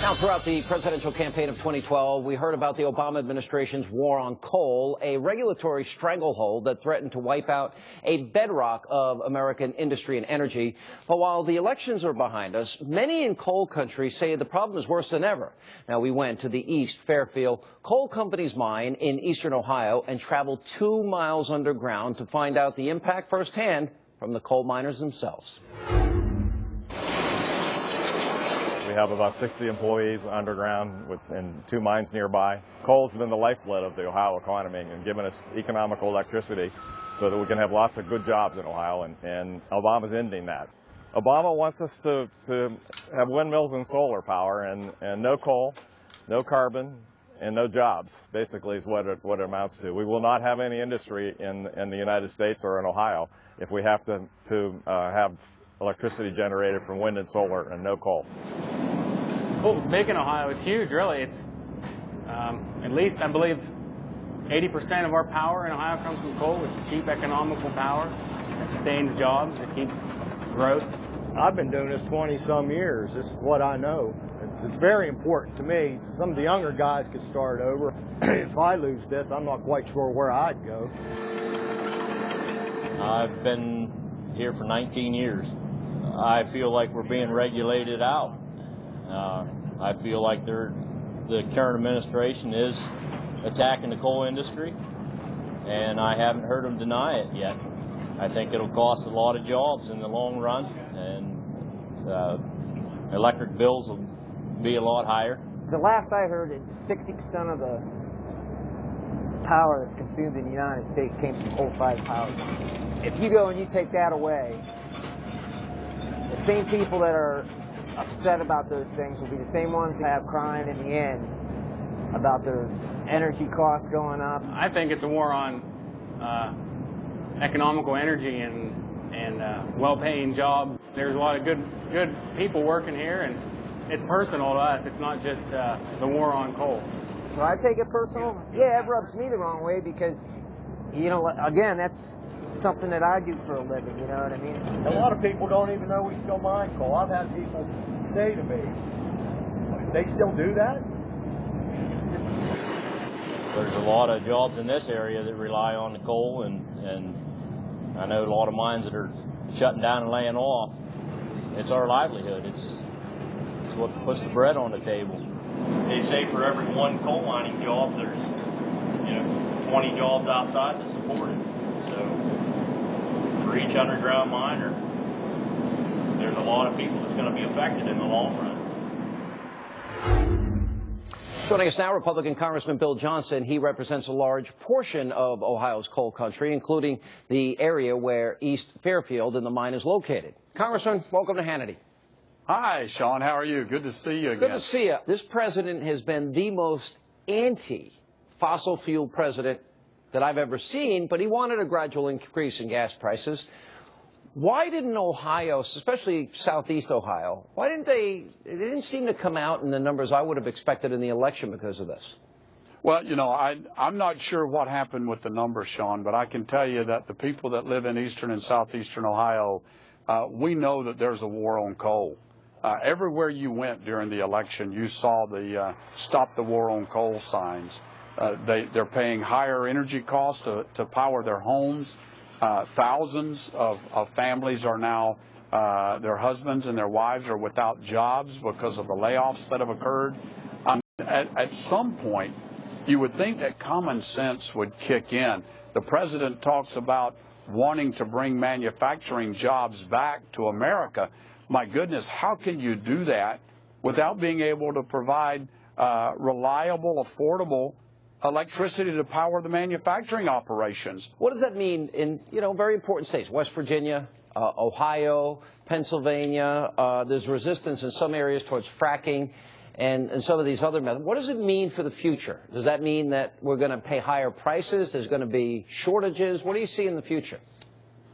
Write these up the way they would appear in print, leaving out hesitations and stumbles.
Now, throughout the presidential campaign of 2012, we heard about the Obama administration's war on coal, a regulatory stranglehold that threatened to wipe out a bedrock of American industry and energy. But while the elections are behind us, many in coal country say the problem is worse than ever. Now, we went to the East Fairfield Coal Company's mine in Eastern Ohio and traveled 2 miles underground to find out the impact firsthand from the coal miners themselves. We have about 60 employees underground in 2 mines nearby. Coal's been the lifeblood of the Ohio economy and given us economical electricity so that we can have lots of good jobs in Ohio, and Obama's ending that. Obama wants us to have windmills and solar power and no coal, no carbon, and no jobs, basically is what it amounts to. We will not have any industry in the United States or in Ohio if we have to have electricity generated from wind and solar and no coal. Coal's big in Ohio. It's huge, really. It's at least, I believe, 80% of our power in Ohio comes from coal, which is cheap, economical power. It sustains jobs. It keeps growth. I've been doing this 20-some years. This is what I know. It's very important to me. Some of the younger guys could start over. If I lose this, I'm not quite sure where I'd go. I've been here for 19 years. I feel like we're being regulated out. I feel like the current administration is attacking the coal industry, and I haven't heard them deny it yet. I think it'll cost a lot of jobs in the long run, and electric bills will be a lot higher. The last I heard, 60% of the power that's consumed in the United States came from coal-fired power. If you go and you take that away, the same people that are upset about those things will be the same ones that have crying in the end about their energy costs going up. I think it's a war on economical energy and well-paying jobs. There's a lot of good people working here, and it's personal to us. It's not just the war on coal. Do I take it personal? Yeah, it rubs me the wrong way because, you know, again, that's something that I do for a living, you know what I mean? A lot of people don't even know we still mine coal. I've had people say to me, they still do that? There's a lot of jobs in this area that rely on the coal, and I know a lot of mines that are shutting down and laying off. It's our livelihood. It's what puts the bread on the table. They say for every one coal mining job, there's 20 jobs outside that support it. So for each underground miner, there's a lot of people that's going to be affected in the long run. Joining us now, Republican Congressman Bill Johnson. He represents a large portion of Ohio's coal country, including the area where East Fairfield and the mine is located. Congressman, welcome to Hannity. Hi, Sean. How are you? Good to see you again. Good to see you. This president has been the most anti-fossil fuel president that I've ever seen, but he wanted a gradual increase in gas prices. Why didn't Ohio, especially Southeast Ohio, they didn't seem to come out in the numbers I would have expected in the election because of this? Well, you know, I'm not sure what happened with the numbers, Sean, but I can tell you that the people that live in Eastern and Southeastern Ohio, we know that there's a war on coal. Everywhere you went during the election, you saw the Stop the War on Coal signs. They're paying higher energy costs to power their homes. Thousands of families are now, their husbands and their wives are without jobs because of the layoffs that have occurred. At some point, you would think that common sense would kick in. The president talks about wanting to bring manufacturing jobs back to America. My goodness, how can you do that without being able to provide reliable, affordable electricity to power the manufacturing operations? What does that mean in, very important states, West Virginia, Ohio, Pennsylvania? There's resistance in some areas towards fracking and some of these other methods. What does it mean for the future? Does that mean that we're going to pay higher prices? There's going to be shortages? What do you see in the future?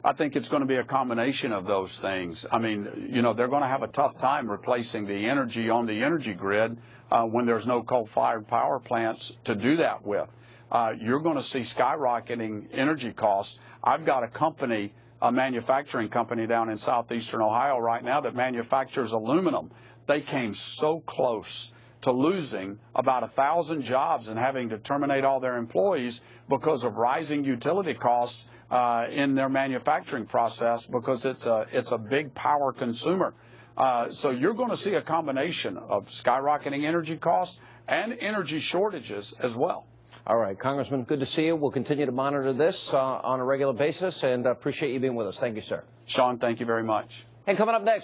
I think it's going to be a combination of those things. I mean, they're going to have a tough time replacing the energy on the energy grid when there's no coal-fired power plants to do that with. You're going to see skyrocketing energy costs. I've got a manufacturing company down in southeastern Ohio right now that manufactures aluminum. They came so close to losing about 1,000 jobs and having to terminate all their employees because of rising utility costs in their manufacturing process, because it's a big power consumer. So you're going to see a combination of skyrocketing energy costs and energy shortages as well. All right, Congressman, good to see you. We'll continue to monitor this on a regular basis, and appreciate you being with us. Thank you, sir. Sean, thank you very much. And coming up next.